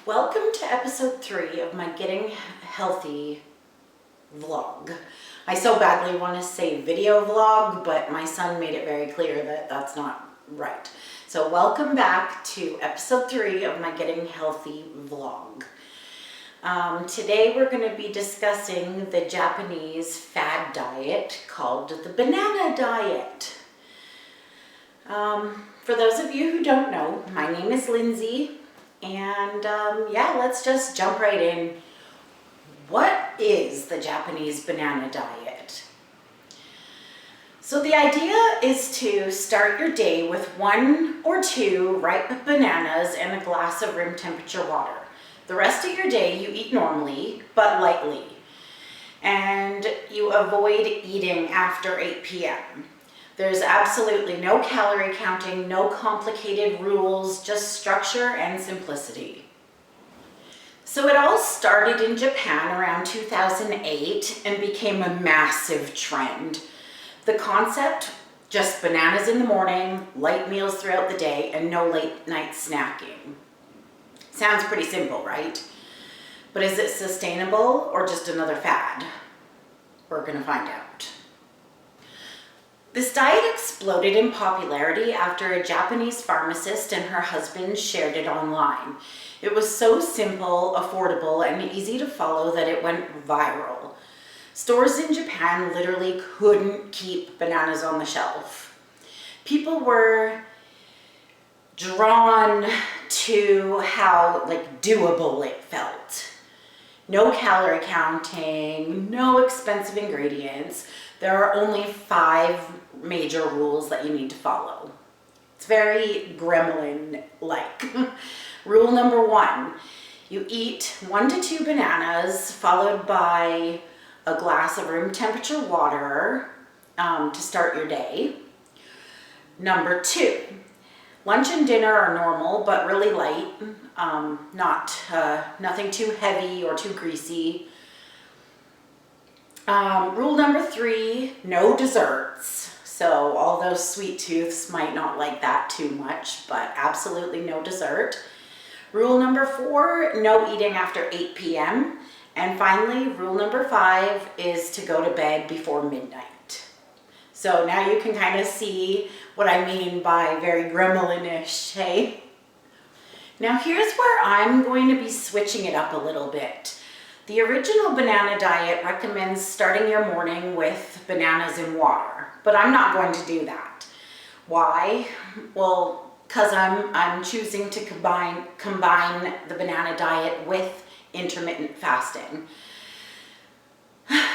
Welcome to episode 3 of my Getting Healthy vlog. I so badly want to say video vlog, but my son made it very clear that that's not right. So welcome back to episode 3 of my Getting Healthy vlog. Today we're going to be discussing the Japanese fad diet called the banana diet. For those of you who don't know, my name is Lindsay. And let's just jump right in. What is the Japanese banana diet? So the idea is to start your day with 1 or 2 ripe bananas and a glass of room temperature water. The rest of your day you eat normally, but lightly. And you avoid eating after 8 p.m. There's absolutely no calorie counting, no complicated rules, just structure and simplicity. So it all started in Japan around 2008 and became a massive trend. The concept, just bananas in the morning, light meals throughout the day, and no late night snacking. Sounds pretty simple, right? But is it sustainable or just another fad? We're gonna find out. This diet exploded in popularity after a Japanese pharmacist and her husband shared it online. It was so simple, affordable, and easy to follow that it went viral. Stores in Japan literally couldn't keep bananas on the shelf. People were drawn to how doable it felt. No calorie counting, no expensive ingredients. There are only 5 major rules that you need to follow. It's very gremlin-like. Rule number 1, you eat 1 to 2 bananas followed by a glass of room temperature water to start your day. Number 2, lunch and dinner are normal but really light, nothing too heavy or too greasy. Rule number 3, no desserts. So all those sweet tooths might not like that too much, but absolutely no dessert. Rule number 4, no eating after 8 p.m. And finally, rule number 5 is to go to bed before midnight. So now you can kind of see what I mean by very gremlin-ish, hey? Now here's where I'm going to be switching it up a little bit. The original banana diet recommends starting your morning with bananas and water, but I'm not going to do that. Why? Well, because I'm choosing to combine the banana diet with intermittent fasting.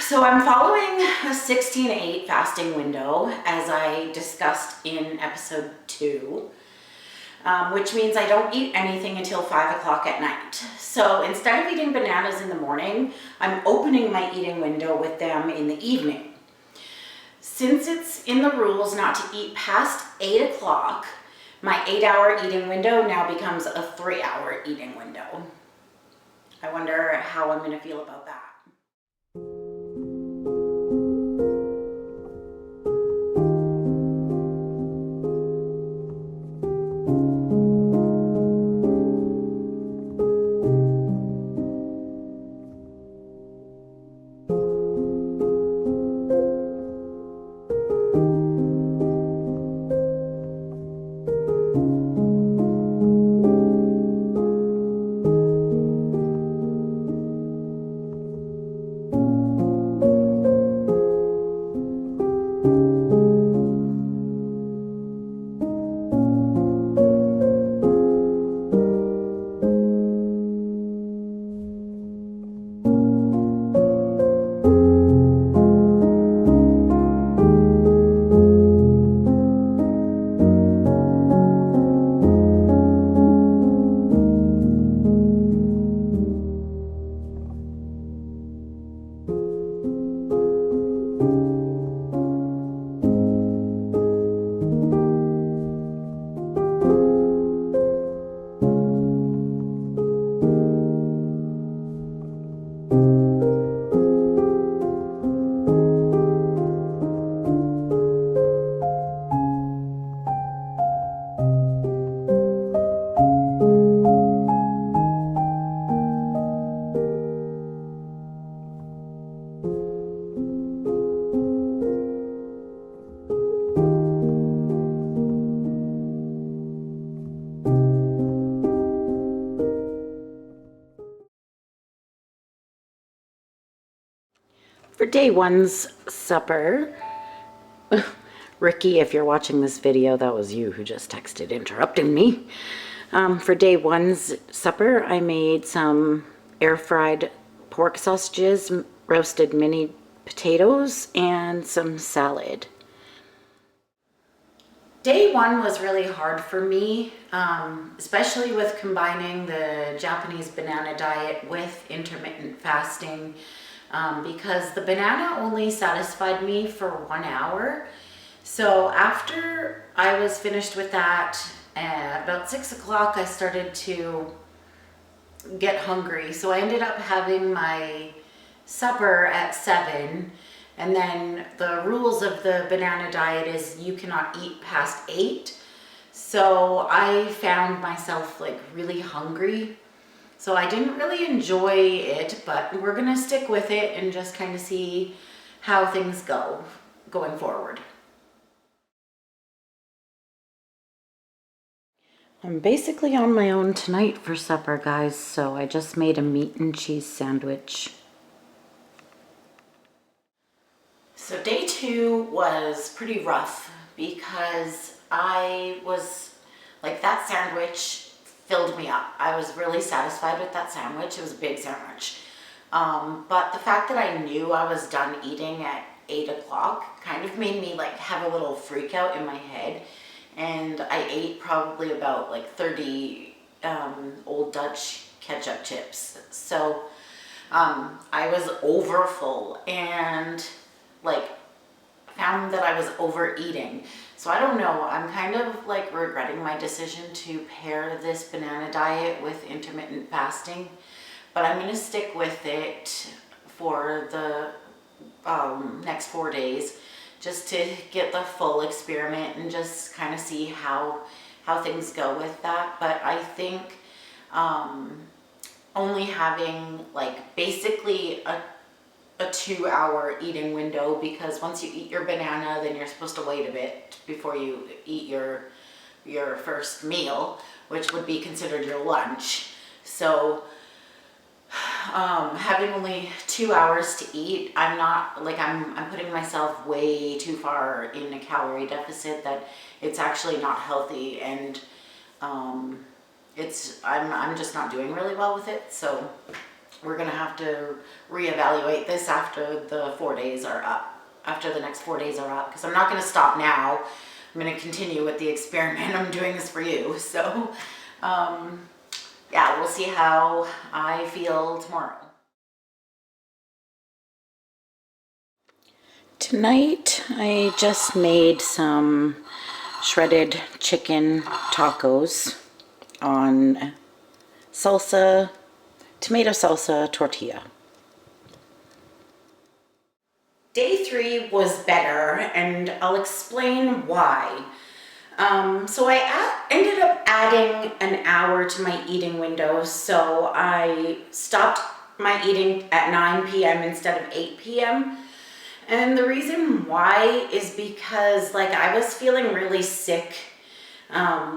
So I'm following a 16-8 fasting window, as I discussed in episode 2. Which means I don't eat anything until 5 o'clock at night. So instead of eating bananas in the morning, I'm opening my eating window with them in the evening. Since it's in the rules not to eat past 8 o'clock, my 8-hour eating window now becomes a 3-hour eating window. I wonder how I'm going to feel about that. For day one's supper, Ricky, if you're watching this video, that was you who just texted interrupting me. For day one's supper, I made some air fried pork sausages, roasted mini potatoes, and some salad. Day one was really hard for me, especially with combining the Japanese banana diet with intermittent fasting, because the banana only satisfied me for 1 hour. So after I was finished with that, at about 6 o'clock, I started to get hungry. So I ended up having my supper at 7. And then the rules of the banana diet is you cannot eat past 8. So I found myself like really hungry. So I didn't really enjoy it, but we're gonna stick with it and just kind of see how things go going forward. I'm basically on my own tonight for supper, guys, so I just made a meat and cheese sandwich. So day 2 was pretty rough because I was, like, that sandwich filled me up. I was really satisfied with that sandwich. It was a big sandwich. But the fact that I knew I was done eating at 8 o'clock kind of made me like have a little freak out in my head. And I ate probably about like 30 Old Dutch ketchup chips. So I was over full and like found that I was overeating. So I don't know, I'm kind of like regretting my decision to pair this banana diet with intermittent fasting, but I'm gonna stick with it for the next 4 days just to get the full experiment and just kind of see how things go with that. But I think only having like basically a 2-hour eating window, because once you eat your banana, then you're supposed to wait a bit before you eat your first meal, which would be considered your lunch. So having only 2 hours to eat, I'm not like I'm putting myself way too far in a calorie deficit that it's actually not healthy, and I'm just not doing really well with it. So we're gonna have to reevaluate this after the 4 days are up, after the next 4 days are up, because I'm not gonna stop now. I'm gonna continue with the experiment. I'm doing this for you. So yeah, we'll see how I feel tomorrow. Tonight, I just made some shredded chicken tacos on salsa, tomato salsa tortilla. Day 3 was better, and I'll explain why. So I ended up adding an hour to my eating window, so I stopped my eating at 9 p.m. instead of 8 p.m. And the reason why is because like I was feeling really sick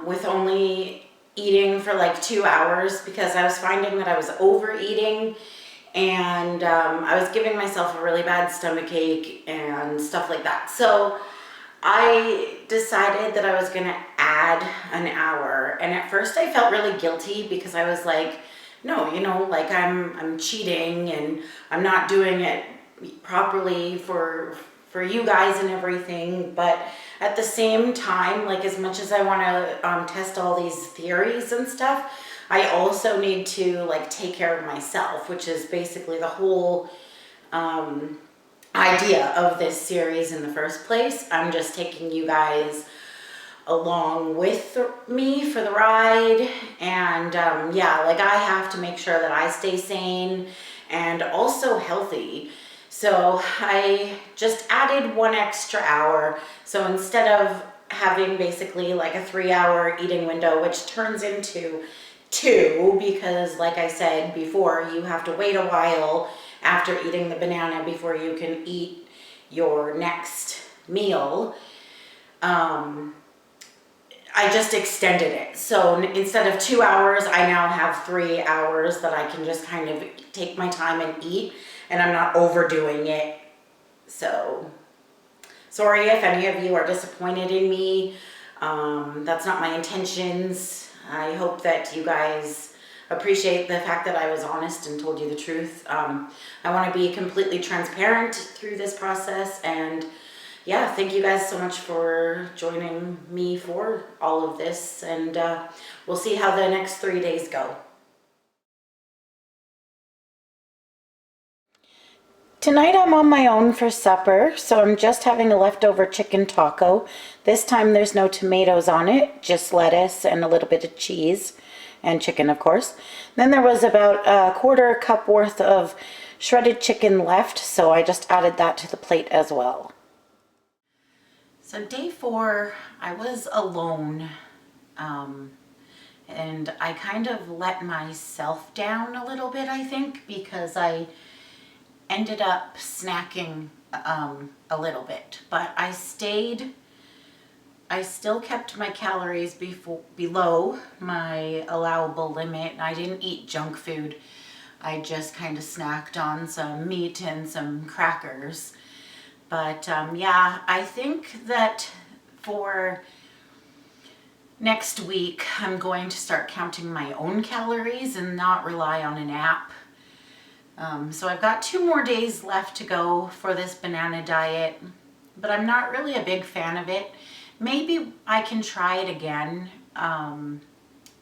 with only eating for like 2 hours, because I was finding that I was overeating, and I was giving myself a really bad stomach ache and stuff like that. So I decided that I was gonna add an hour, and at first I felt really guilty because I was like, no, you know, like I'm cheating and I'm not doing it properly for you guys and everything. But at the same time, like as much as I want to test all these theories and stuff, I also need to like take care of myself, which is basically the whole idea of this series in the first place. I'm just taking you guys along with me for the ride, and yeah, like I have to make sure that I stay sane and also healthy. So I just added 1 extra hour. So instead of having basically like a 3-hour eating window, which turns into 2, because like I said before, you have to wait a while after eating the banana before you can eat your next meal. I just extended it. So instead of 2 hours, I now have 3 hours that I can just kind of take my time and eat, and I'm not overdoing it So sorry if any of you are disappointed in me. That's not my intentions. I hope that you guys appreciate the fact that I was honest and told you the truth. I want to be completely transparent through this process, and yeah, thank you guys so much for joining me for all of this, and we'll see how the next 3 days go. Tonight I'm on my own for supper, so I'm just having a leftover chicken taco. This time there's no tomatoes on it, just lettuce and a little bit of cheese and chicken, of course. Then there was about a quarter cup worth of shredded chicken left, so I just added that to the plate as well. So day 4, I was alone, and I kind of let myself down a little bit, I think, because I ended up snacking a little bit, but I still kept my calories below my allowable limit. I didn't eat junk food. I just kind of snacked on some meat and some crackers. But yeah, I think that for next week, I'm going to start counting my own calories and not rely on an app. So I've got 2 more days left to go for this banana diet, but I'm not really a big fan of it. Maybe I can try it again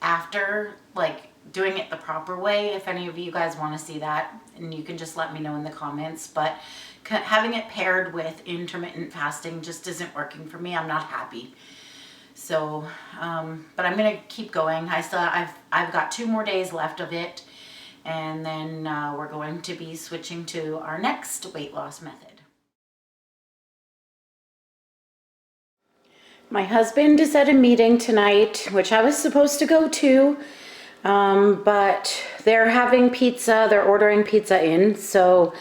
after, like, doing it the proper way, if any of you guys want to see that, and you can just let me know in the comments. But having it paired with intermittent fasting just isn't working for me. I'm not happy. So, but I'm gonna keep going. I've got 2 more days left of it, and then we're going to be switching to our next weight loss method. My husband is at a meeting tonight, which I was supposed to go to, but they're having pizza. They're ordering pizza in. So,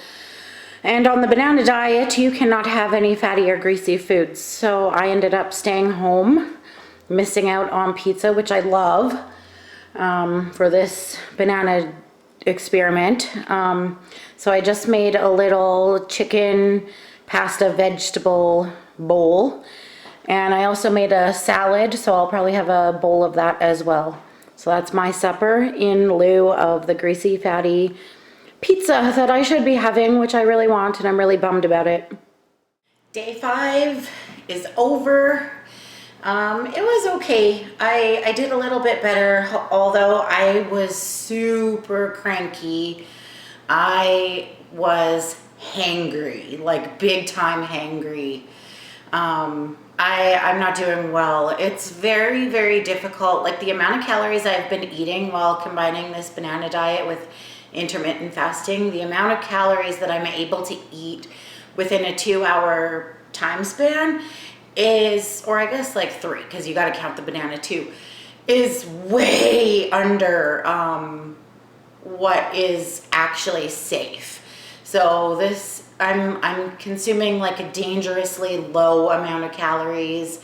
and on the banana diet, you cannot have any fatty or greasy foods. So I ended up staying home, missing out on pizza, which I love, for this banana experiment. So I just made a little chicken pasta vegetable bowl, and I also made a salad, so I'll probably have a bowl of that as well. So that's my supper in lieu of the greasy, fatty pizza that I should be having, which I really want, and I'm really bummed about it. Day 5 is over. It was okay. I did a little bit better, although I was super cranky. I was hangry, like big time hangry. I'm not doing well. It's very, very difficult. Like the amount of calories I've been eating while combining this banana diet with intermittent fasting, the amount of calories that I'm able to eat within a 2-hour time span is, or I guess like 3, because you got to count the banana too, is way under what is actually safe. So this, I'm consuming like a dangerously low amount of calories,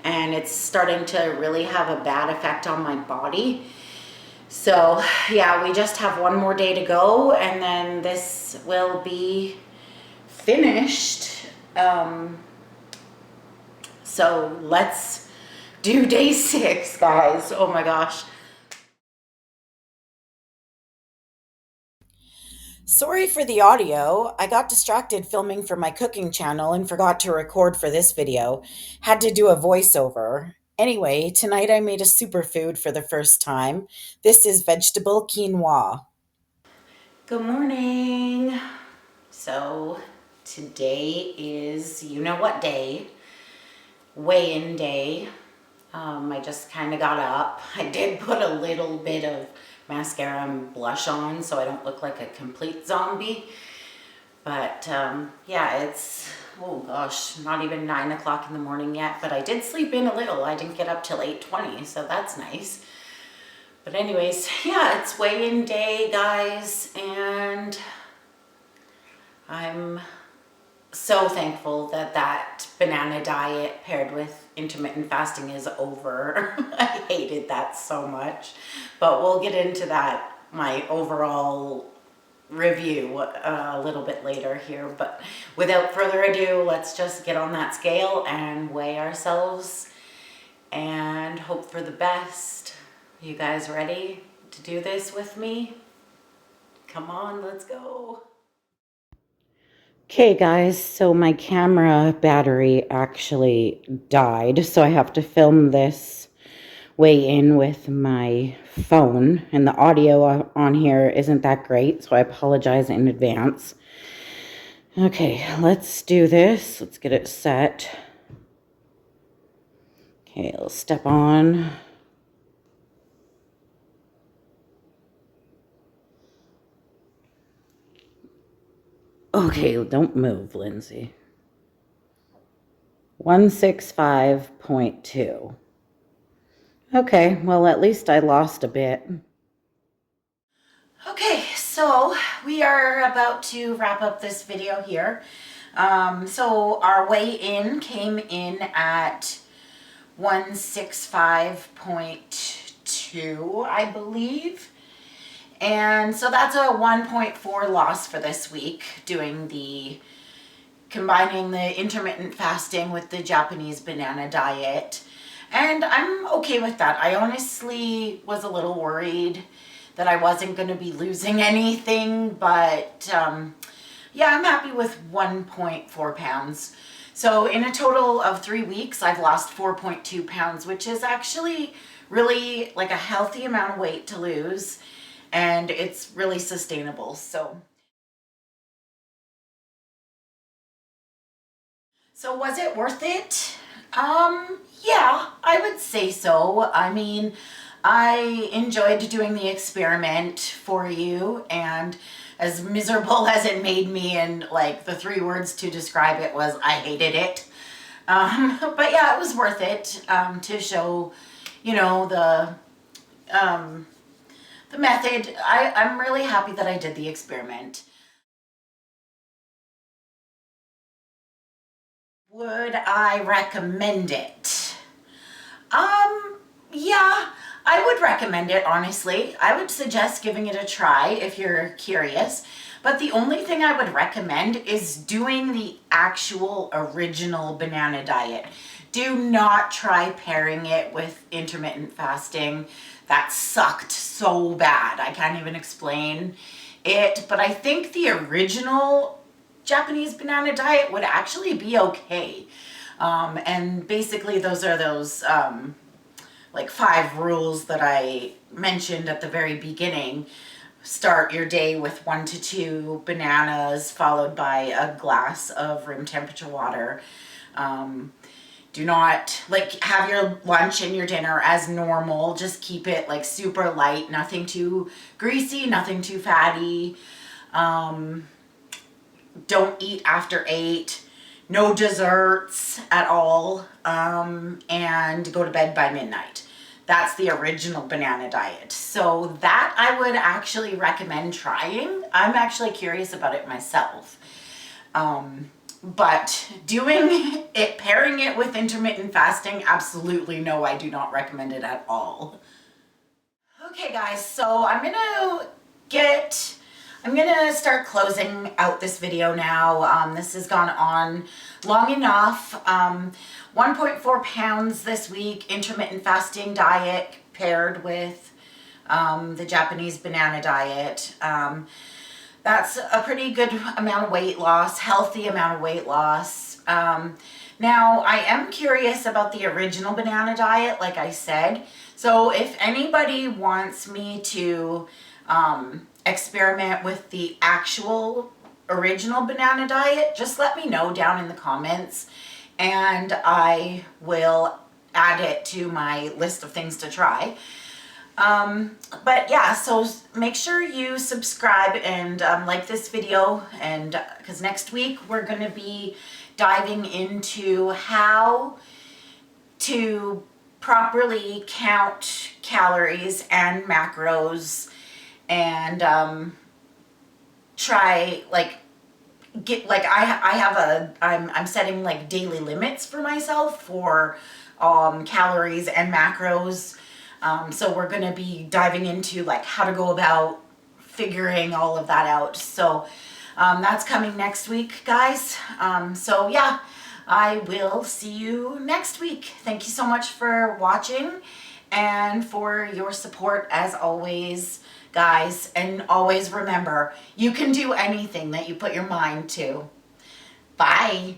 and it's starting to really have a bad effect on my body. So yeah, we just have 1 more day to go, and then this will be finished. So let's do day 6, guys. Oh my gosh. Sorry for the audio. I got distracted filming for my cooking channel and forgot to record for this video. Had to do a voiceover. Anyway, tonight I made a superfood for the first time. This is vegetable quinoa. Good morning. So today is, you know what day, weigh-in day. I just kind of got up. I did put a little bit of mascara and blush on so I don't look like a complete zombie. But yeah, it's, oh gosh, not even 9 o'clock in the morning yet, but I did sleep in a little. I didn't get up till 8:20, so that's nice. But anyways, yeah, it's weigh-in day, guys, and I'm so thankful that that banana diet paired with intermittent fasting is over. I hated that so much, but we'll get into that, my overall review a little bit later here. But without further ado, let's just get on that scale and weigh ourselves and hope for the best. You guys ready to do this with me? Come on, let's go. Okay guys, so my camera battery actually died, so I have to film this weigh in with my phone, and the audio on here isn't that great, so I apologize in advance. Okay, let's do this. Let's get it set. Okay, let's step on. Okay, don't move, Lindsay. 165.2. Okay, well, at least I lost a bit. Okay, so we are about to wrap up this video here. So our weigh-in came in at 165.2, I believe. And so that's a 1.4 loss for this week, combining the intermittent fasting with the Japanese banana diet. And I'm okay with that. I honestly was a little worried that I wasn't going to be losing anything, but yeah, I'm happy with 1.4 pounds. So in a total of 3 weeks, I've lost 4.2 pounds, which is actually really like a healthy amount of weight to lose. And it's really sustainable. So was it worth it? Yeah, I would say so. I mean, I enjoyed doing the experiment for you, and as miserable as it made me, and like the 3 words to describe it was I hated it. But yeah, it was worth it to show, you know, the method. I'm really happy that I did the experiment. Would I recommend it? Yeah, I would recommend it, honestly. I would suggest giving it a try if you're curious. But the only thing I would recommend is doing the actual original banana diet. Do not try pairing it with intermittent fasting. That sucked so bad. I can't even explain it. But I think the original Japanese banana diet would actually be okay. And basically those are those like 5 rules that I mentioned at the very beginning. Start your day with 1 to 2 bananas followed by a glass of room temperature water. Do not have your lunch and your dinner as normal. Just keep it like super light, nothing too greasy, nothing too fatty. Don't eat after 8. No desserts at all, and go to bed by midnight. That's the original banana diet. So that I would actually recommend trying. I'm actually curious about it myself. But doing it, pairing it with intermittent fasting, absolutely no, I do not recommend it at all. Okay guys, so I'm gonna start closing out this video now. This has gone on long enough. 1.4 pounds this week, intermittent fasting diet paired with the Japanese banana diet. That's a pretty good amount of weight loss, healthy amount of weight loss. Now, I am curious about the original banana diet, like I said. So if anybody wants me to experiment with the actual original banana diet, just let me know down in the comments and I will add it to my list of things to try. But yeah, so make sure you subscribe and like this video, and because next week we're going to be diving into how to properly count calories and macros, and try I'm setting like daily limits for myself for calories and macros. So we're going to be diving into like how to go about figuring all of that out. So that's coming next week, guys. So yeah, I will see you next week. Thank you so much for watching and for your support as always, guys. And always remember, you can do anything that you put your mind to. Bye.